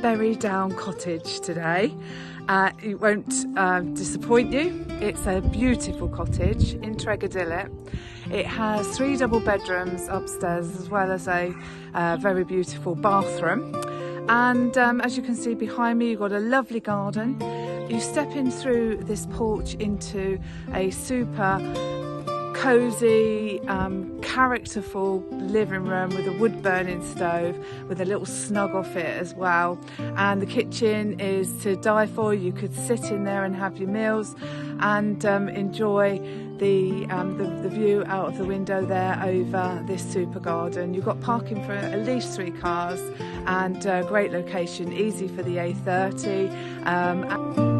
Berry Down cottage today. It won't disappoint you. It's a beautiful cottage in Tregadillett. It has 3 double bedrooms upstairs as well as a very beautiful bathroom. And as you can see behind me, you've got a lovely garden. You step in through this porch into a super cosy, characterful living room with a wood burning stove with a little snug off it as well. And the kitchen is to die for. You could sit in there and have your meals and enjoy the view out of the window there over this super garden. You've got parking for at least 3 cars and great location, easy for the A30.